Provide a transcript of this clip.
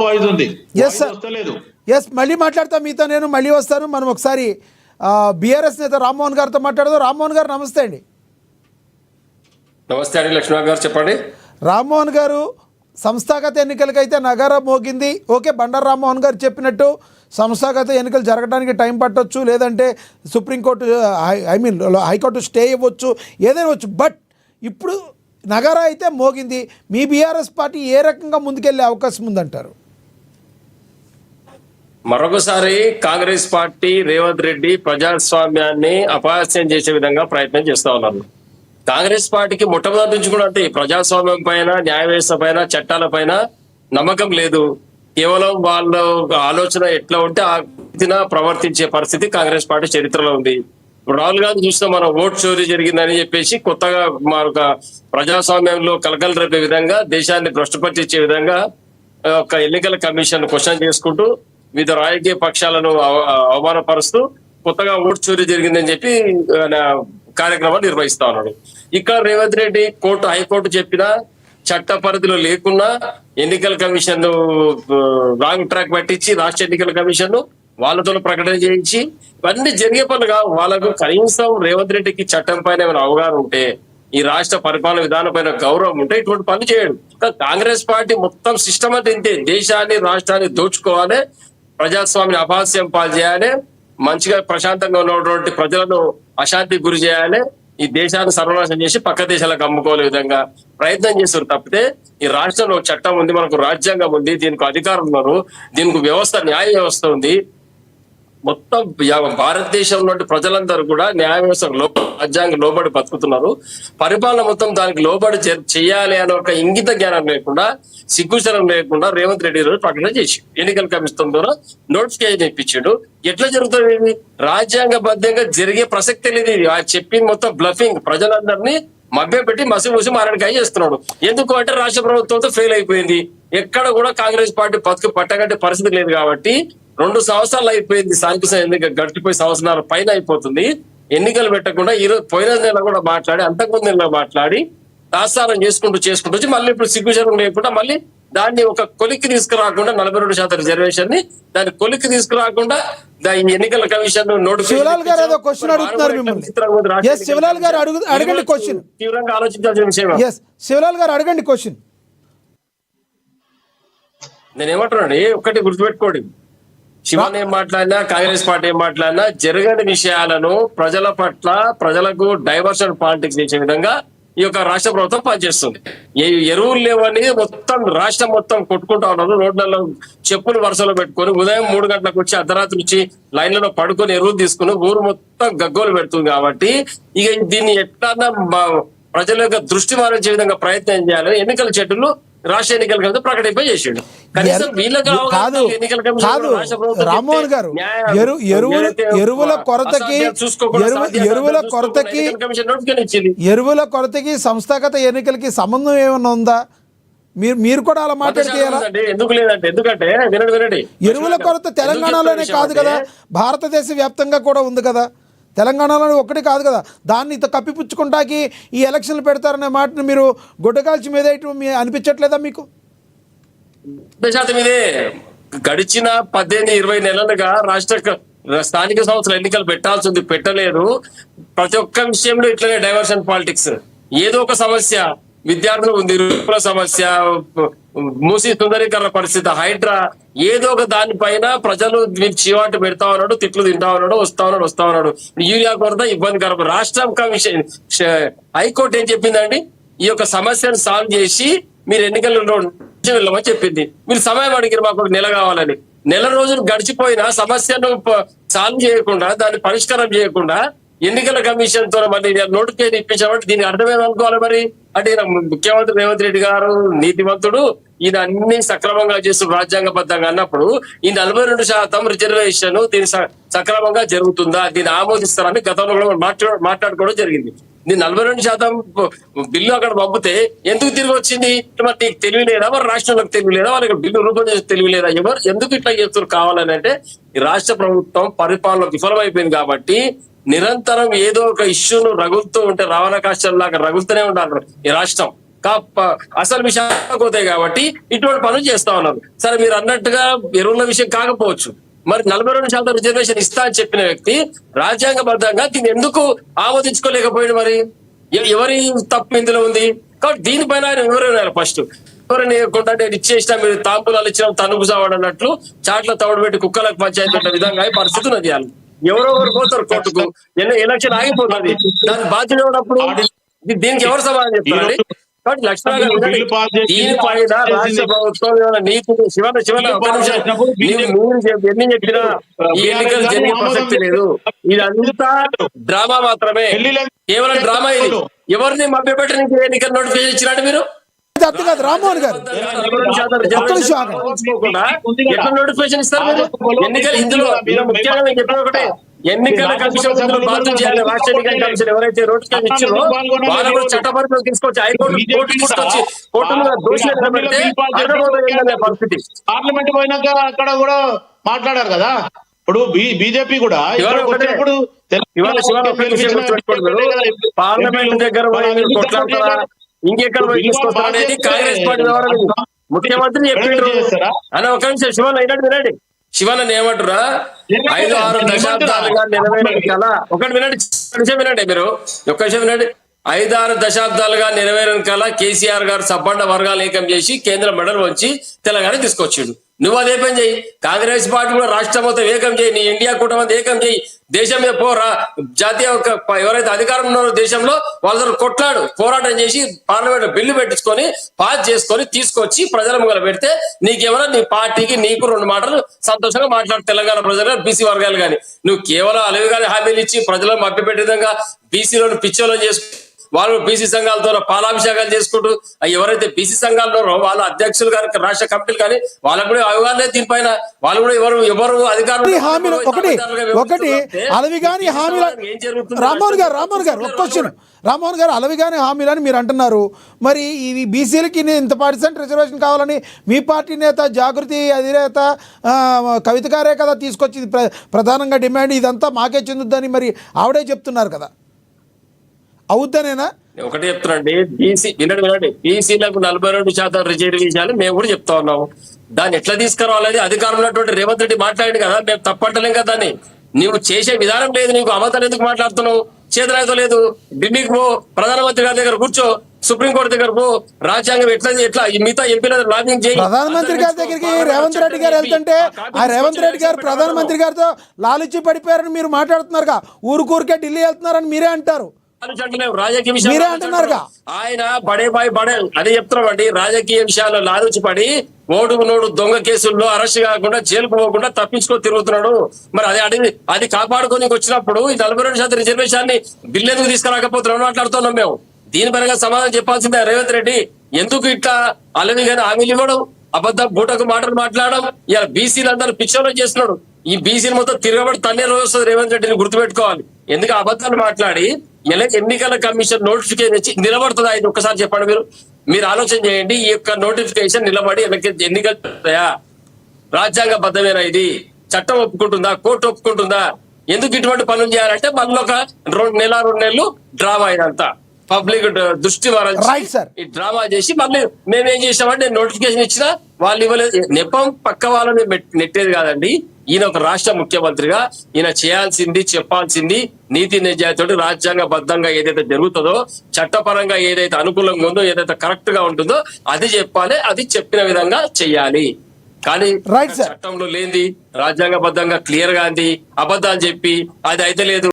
Voice ఉంది. Yes sir, yes మళ్ళీ మాట్లాడతాం మీతో, నేను మళ్ళీ వస్తాను. మనం ఒకసారి బీఆర్ఎస్ నేత రామ్మోహన్ గారితో మాట్లాడదాం. రామ్మోహన్ గారు నమస్తే అండి. నమస్తే అండి, లక్ష్మణ్ గారు చెప్పండి. రామ్మోహన్ గారు, సంస్థాగత ఎన్నికలకైతే నగారా మోగింది. ఓకే, బండారు రామ్మోహన్ గారు చెప్పినట్టు సంస్థాగత ఎన్నికలు జరగడానికి టైం పట్టొచ్చు, లేదంటే సుప్రీంకోర్టు హైకోర్టు స్టే ఇవ్వచ్చు, ఏదైనా వచ్చు. బట్ ఇప్పుడు నగారా అయితే మోగింది. మీ బీఆర్ఎస్ పార్టీ ఏ రకంగా ముందుకెళ్లే అవకాశం ఉందంటారు? మరొకసారి కాంగ్రెస్ పార్టీ రేవంత్ రెడ్డి ప్రజాస్వామ్యాన్ని అపహాస్యం చేసే విధంగా ప్రయత్నం చేస్తా ఉన్నారు. కాంగ్రెస్ పార్టీకి మొట్టమొదటి నుంచి కూడా అంటే ప్రజాస్వామ్యం పైన, న్యాయ వ్యవస్థ పైన, చట్టాల పైన నమ్మకం లేదు. కేవలం వాళ్ళ ఆలోచన ఎట్లా ఉంటే ఆ రీతిన ప్రవర్తించే పరిస్థితి కాంగ్రెస్ పార్టీ చరిత్రలో ఉంది. ఇప్పుడు రాహుల్ గాంధీ చూసిన మనం ఓట్ చోరీ జరిగిందని చెప్పేసి కొత్తగా మరొక ప్రజాస్వామ్యంలో కలకలు రేపే విధంగా, దేశాన్ని భ్రష్టుపట్టించే విధంగా ఒక ఎన్నికల కమిషన్ క్వశ్చన్ చేసుకుంటూ వివిధ రాజకీయ పక్షాలను అవమానపరుస్తూ కొత్తగా ఓటు చోరీ జరిగిందని చెప్పి కార్యక్రమాలు నిర్వహిస్తా ఉన్నాడు. ఇక్కడ రేవంత్ రెడ్డి హైకోర్టు చెప్పిన చట్ట పరిధిలో లేకున్నా ఎన్నికల కమిషన్ రాంగ్ ట్రాక్ పట్టించి రాష్ట్ర ఎన్నికల కమిషన్ వాళ్ళతో ప్రకటన చేయించి ఇవన్నీ జరిగే పనులుగా వాళ్ళకు కనీసం రేవంత్ రెడ్డికి చట్టం పైన ఏమైనా అవగాహన ఉంటే, ఈ రాష్ట్ర పరిపాలన విధానం పైన గౌరవం ఉంటే ఇటువంటి పనులు చేయడు. కాంగ్రెస్ పార్టీ మొత్తం సిస్టమ్ అంటే ఇంతే, దేశాన్ని రాష్ట్రాన్ని దోచుకోవాలి, ప్రజాస్వామ్య అపహాస్యం పాలు చేయాలి, మంచిగా ప్రశాంతంగా ఉన్నటువంటి ప్రజలను అశాంతికి గురి చేయాలి, ఈ దేశాన్ని సర్వనాశనం చేసి పక్క దేశాలకు అమ్ముకోలే విధంగా ప్రయత్నం చేస్తారు తప్పితే ఈ రాష్ట్రంలో చట్టం ఉంది, మనకు రాజ్యాంగం ఉంది, దీనికి అధికారులు ఉన్నారు, దీనికి వ్యవస్థ, న్యాయ వ్యవస్థ ఉంది. మొత్తం భారతదేశంలో ప్రజలందరూ కూడా న్యాయ వ్యవస్థ రాజ్యాంగం లోబడి బతుకుతున్నారు. పరిపాలన మొత్తం దానికి లోబడి చేయాలి అనే ఒక ఇంగిత జ్ఞానం లేకుండా, సిగ్గుచరం లేకుండా రేవంత్ రెడ్డి రోజు ప్రకటన చేసి ఎన్నికల కమిషన్ ద్వారా నోటిఫికేషన్ ఇప్పించాడు. ఎట్లా జరుగుతుంది? రాజ్యాంగబద్ధంగా జరిగే ప్రసక్తి లేదు. చెప్పింది మొత్తం బ్లఫింగ్, ప్రజలందరినీ మభ్యపెట్టి మసి మారడికాయ చేస్తున్నాడు. ఎందుకు అంటే రాష్ట్ర ప్రభుత్వంతో ఫెయిల్ అయిపోయింది. ఎక్కడ కూడా కాంగ్రెస్ పార్టీ బతుకు పట్టగట్టే పరిస్థితి లేదు. కాబట్టి 2 సంవత్సరాలు అయిపోయింది, స్థానిక ఎన్నిక గడిచిపోయి సంవత్సరాల పైన అయిపోతుంది. ఎన్నికలు పెట్టకుండా ఈరోజు పోయిన నెల కూడా మాట్లాడి, అంతకుముందు నెల మాట్లాడి దాస్తానం చేసుకుంటూ వచ్చి మళ్ళీ ఇప్పుడు సిగ్గుచరం లేకుండా మళ్ళీ దాన్ని ఒక కొలిక్కి తీసుకురాకుండా 42% రిజర్వేషన్ ని దాన్ని కొలిక్కి తీసుకురాకుండా ఎన్నికల కమిషన్ తీవ్రంగా ఆలోచించాల్సిన విషయం. నేనేమంటున్నాను, ఒకటి గుర్తుపెట్టుకోండి, శివన్ ఏం మాట్లాడినా, కాంగ్రెస్ పార్టీ ఏం మాట్లాడినా జరగని విషయాలను ప్రజల పట్ల, ప్రజలకు డైవర్షన్ పాలిటిక్స్ చేసే విధంగా ఈ యొక్క రాష్ట్ర ప్రభుత్వం పనిచేస్తుంది. ఎరువులు లేవని మొత్తం రాష్ట్రం మొత్తం కొట్టుకుంటా ఉన్నారు. రోడ్లలో చెప్పులు వరుసలో పెట్టుకొని ఉదయం 3 గంటలకు వచ్చి అర్ధరాత్రి నుంచి లైన్లలో పడుకొని ఎరువులు తీసుకుని ఊరు మొత్తం గగ్గోలు పెడుతుంది. కాబట్టి ఇక దీన్ని ఎట్లా ప్రజల యొక్క దృష్టి మారించే విధంగా ప్రయత్నం చేయాలని ఎన్నికల చెట్టులు రాష్ట్ర ఎన్నికల కమిషన్ ప్రకటింప చేసిండు. కనీసం వీళ్ళకి రామ్మోహన్ గారు, ఎరువుల కొరతకి సంస్థాగత ఎన్నికలకి సంబంధం ఏమన్నా ఉందా? మీరు కూడా అలా మాట్లాడితే ఎందుకు లేదంటే, ఎందుకంటే వినండి, ఎరువుల కొరత తెలంగాణలోనే కాదు కదా, భారతదేశ వ్యాప్తంగా కూడా ఉంది కదా. తెలంగాణలో ఒకటి కాదు కదా, దాన్ని కప్పిపుచ్చుకుంటాకి ఈ ఎలక్షన్లు పెడతారనే మాటను మీరు గుడ్డకాల్చి మీద అనిపించట్లేదా మీకు? ఇదే గడిచిన 18-20 నెలలుగా స్థానిక సంస్థల ఎన్నికలు పెట్టాల్సింది పెట్టలేదు. ప్రతి ఒక్క విషయంలో ఇట్లనే డైవర్షన్ పాలిటిక్స్. ఏదో ఒక సమస్య, విద్యార్థులు నిరుద్యోగుల సమస్య, మూసి సుందరీకరణ పరిస్థితి, హైడ్రా, ఏదో ఒక దానిపైన ప్రజలు చీవాటు పెడతా ఉన్నాడు, తిట్లు తింటా ఉన్నాడు, వస్తా ఉన్నాడు. యూరియా కొరత ఇబ్బందికరం. రాష్ట్రం కమిషన్ హైకోర్టు ఏం చెప్పిందండి? ఈ యొక్క సమస్యను సాల్వ్ చేసి మీరు ఎన్నికల్లో వెళ్ళమని చెప్పింది. మీరు సమయం అడిగారు, మాకు నెల కావాలని. నెల రోజులు గడిచిపోయినా సమస్యను సాల్వ్ చేయకుండా, దాన్ని పరిష్కారం చేయకుండా ఎన్నికల కమిషన్ తో మళ్ళీ నోటిఫికేషన్ ఇప్పించామంటే దీనికి అర్థమేమనుకోవాలి మరి? అంటే ముఖ్యమంత్రి రేవంత్ రెడ్డి గారు నీతివంతుడు, ఈయన అన్ని సక్రమంగా చేస్తున్న రాజ్యాంగబద్ధంగా అన్నప్పుడు ఈ 42% రిజర్వేషన్ దీని సక్రమంగా జరుగుతుందా, దీన్ని ఆమోదిస్తారని గతంలో కూడా మాట్లాడుకోవడం జరిగింది. దీని 42% బిల్లు అక్కడ పంపితే ఎందుకు తిరిగి వచ్చింది? మరి నీకు తెలివి లేదా, మరి రాష్ట్రంలోకి తెలివి లేదా, వాళ్ళకి బిల్లు రూపొందించి తెలివి లేదా? ఎవరు ఎందుకు ఇట్లా చేస్తున్నారు కావాలని అంటే ఈ రాష్ట్ర ప్రభుత్వం పరిపాలన విఫలమైపోయింది. కాబట్టి నిరంతరం ఏదో ఒక ఇష్యూను రగులుతూ ఉంటే, రావణ కాష్టంలాగా రగులుతూనే ఉంటారు ఈ రాష్ట్రం. అసలు విషయాలకు పోతాయి కాబట్టి ఇటువంటి పనులు చేస్తా ఉన్నారు. సరే మీరు అన్నట్టుగా ఎరువుల విషయం కాకపోవచ్చు, మరి 42% రిజర్వేషన్ ఇస్తా అని చెప్పిన వ్యక్తి రాజ్యాంగబద్ధంగా దీన్ని ఎందుకు ఆమోదించుకోలేకపోయింది? మరి ఎవరి తప్పు ఇందులో ఉంది? కాబట్టి దీనిపైన ఆయన వివరణ ఫస్ట్ ఎవరైనా ఇవ్వకుండా నేను ఇచ్చేసిన మీరు తాంబూలాలు ఇచ్చిన తనుగు సావాడు అన్నట్లు చాట్ల తవడు పెట్టి కుక్కలకు పంచాయతీ పెట్టే విధంగా ఈ పరిస్థితి ఉన్నది. ఎవరో ఒకరు పోతారు కోర్టుకు, ఎలక్షన్ ఆగిపోతుంది, దాని బాధ్యత ఉన్నప్పుడు దీనికి ఎవరు సమాధానం చెప్తారండి? కాబట్టి లక్ష్మణ్ గారు దీనిపైన రాష్ట్ర ప్రభుత్వం నీకు శివన ఒక నిమిషం ఎన్ని చెప్పినా ఈ ఎన్నికలు జరిగే ప్రసక్తి లేదు. ఇదంతా డ్రామా మాత్రమే, కేవలం డ్రామా. ఇది ఎవరిని మభ్యపెట్టడానికి ఎన్నికలు నోటిఫికేషన్ ఇచ్చినట్టు మీరు అర్థం కాదు రామ్మోహన్ గారు, ఎట్లా నోటిఫికేషన్ ఇస్తారు మీరు? ఎన్నికలు ఇందులో ముఖ్యంగా నేను చెప్పిన ఒకటే, ఎన్నికల కమిషన్ బాధ్యత చేయాలి. రాష్ట్ర ఎన్నికల కమిషన్ ఎవరైతే నోటిఫికేషన్ ఇచ్చారో వాళ్ళు కూడా చట్టపరిధిలోకి తీసుకొచ్చి హైకోర్టు కోర్టు తీసుకొచ్చి కోర్టులో దోషులు నిలబెడితే పరిస్థితి. పార్లమెంట్ పోయినాక అక్కడ కూడా మాట్లాడారు కదా. ఇప్పుడు బీజేపీ కూడా పార్లమెంట్ దగ్గర కొట్లాడతారా ఇంకెక్కడ తీసుకొస్తారా అనేది కాంగ్రెస్ పార్టీ వ్యవహారం. ముఖ్యమంత్రి చెప్పిండ్రు అని ఒక నిమిషం శివన్ అయినట్టు వినండి. శివన్ ఏమంటారా 5-6 దశాబ్దాలుగా నెరవేరని కళ, ఒకటి వినండి, వినండి మీరు ఒక్క విషయం వినండి. 5-6 దశాబ్దాలుగా నెరవేరని కళ కేసీఆర్ గారు సబ్బండ వర్గాలు ఏకం చేసి కేంద్ర మెడల్ వచ్చి తెలంగాణ తీసుకొచ్చిండు. నువ్వు అదే పని చేయి. కాంగ్రెస్ పార్టీ కూడా రాష్ట్రం మొత్తం ఏకం చేయి, నీ ఇండియా కూటమి ఏకం చేయి, దేశం మీద పోరా, జాతీయ ఎవరైతే అధికారం ఉన్నారో దేశంలో వాళ్ళతో కొట్లాడు, పోరాటం చేసి పార్లమెంట్ బిల్లు పెట్టించుకొని పాస్ చేసుకొని తీసుకొచ్చి ప్రజల ముంగల పెడితే నీకేమైనా నీ పార్టీకి నీకు 2 మాటలు సంతోషంగా మాట్లాడు తెలంగాణ ప్రజలు బీసీ వర్గాలు. కానీ నువ్వు కేవలం అలవి కానీ హామీలు ఇచ్చి ప్రజలను మభ్యపెట్టే విధంగా బీసీలను పిచ్చోలను చేసుకు వాళ్ళు బీసీ సంఘాలతో పాలాభిషేకాలు చేసుకుంటూ ఎవరైతే బీసీ సంఘాలు ఉన్నారో వాళ్ళ అధ్యక్షులు కానీ రాష్ట్ర కమిటీలు కానీ వాళ్ళకు కూడా అవగాహన లేదు దీనిపైన. వాళ్ళు కూడా ఎవరు అధికారులు ఒకటి అలవి గాని హామీలు. రామ్మోహన్ గారు ఒక్క క్వశ్చన్. రామ్మోహన్ గారు అలవి గాని హామీలు అని మీరు అంటున్నారు, మరి ఈ బీసీలకి ఇంత % రిజర్వేషన్ కావాలని మీ పార్టీ నేత జాగృతి అధినేత కవిత గారే కదా తీసుకొచ్చింది ప్రధానంగా డిమాండ్, ఇదంతా మాకే చెందుద్దని మరి ఆవిడే చెప్తున్నారు కదా, అవుద్దనేనా? ఒకటే చెప్తున్నాండి, వినండి, బీసీలకు 42% రిజర్వేషన్లు మేము కూడా చెప్తా ఉన్నాము. దాన్ని ఎట్లా తీసుకురావాలని అధికారంలో ఉన్నటువంటి రేవంత్ రెడ్డి మాట్లాడింది కదా, మేము తప్పంటలేం కదా. దాన్ని నువ్వు చేసే విధానం లేదు, నీకు అబద్ధాలు ఎందుకు మాట్లాడుతున్నావు? చేతనైతే లేదు, ఢిల్లీకి పో, ప్రధానమంత్రి గారి దగ్గర కూర్చో, సుప్రీంకోర్టు దగ్గర పో, రాజ్యాంగం ఎట్లా మిగతా ఎంపీల లాబింగ్ చేయి. ప్రధానమంత్రి గారి దగ్గరికి రేవంత్ రెడ్డి గారు వెళ్తుంటే ఆ రేవంత్ రెడ్డి గారు ప్రధానమంత్రి గారితో లాలుచి పడిపోయారని మీరు మాట్లాడుతున్నారుగా, ఊరికే ఢిల్లీ వెళ్తున్నారని మీరే అంటారు. రాజకీయ విషయాలు ఆయన బడే అదే చెప్తున్నామండి. రాజకీయ విషయాల్లో లాలుచి పడి ఓటుకు నోడు దొంగ కేసుల్లో అరెస్ట్ కాకుండా జైలుకు పోకుండా తప్పించుకొని తిరుగుతున్నాడు. మరి అది కాపాడుకొని వచ్చినప్పుడు ఈ 42% రిజర్వేషన్ బిల్లు ఎందుకు తీసుకురాకపోతున్నాడు మాట్లాడుతున్నాం మేము. దీనిపరంగా సమాధానం చెప్పాల్సిందే రేవంత్ రెడ్డి. ఎందుకు ఇట్లా అలవి గాని హామీలు ఇవ్వడం, అబద్ధం బూటకు మాటలు మాట్లాడడం, ఇలా బీసీలందరూ పిచ్చోలో చేస్తున్నాడు. ఈ బీసీలు మొత్తం తిరగబడి తన్నే రోజు వస్తుంది రేవంత్ రెడ్డిని గుర్తుపెట్టుకోవాలి. ఎందుకు అబద్ధాలు మాట్లాడి ఎన్నికల కమిషన్ నోటిఫికేషన్ ఇచ్చి నిలబడుతుందా? ఇది ఒక్కసారి చెప్పండి. మీరు ఆలోచన చేయండి. ఈ యొక్క నోటిఫికేషన్ నిలబడి ఎన్నికలు రాజ్యాంగ బద్దమేనా? ఇది చట్టం ఒప్పుకుంటుందా? కోర్టు ఒప్పుకుంటుందా? ఎందుకు ఇటువంటి పనులు చేయాలంటే మళ్ళీ ఒక 2 నెలలు డ్రామా ఇదంతా పబ్లిక్ దృష్టి ఈ డ్రామా చేసి మళ్ళీ మేమేం చేసామంటే నేను నోటిఫికేషన్ ఇచ్చినా వాళ్ళు ఇవ్వలేదు. నెపం పక్క వాళ్ళని నెట్టేది కాదండి. ఈయన ఒక రాష్ట్ర ముఖ్యమంత్రిగా ఈయన చేయాల్సింది చెప్పాల్సింది నీతి నిజాయితీ రాజ్యాంగ బద్ధంగా ఏదైతే జరుగుతుందో, చట్టపరంగా ఏదైతే అనుకూలంగా ఉందో, ఏదైతే కరెక్ట్ గా ఉంటుందో అది చెప్పాలి, అది చెప్పిన విధంగా చెయ్యాలి. కానీ చట్టంలో లేనిది రాజ్యాంగ బద్ధంగా క్లియర్ గా అంది అబద్ధాలు చెప్పి అది అయితే లేదు.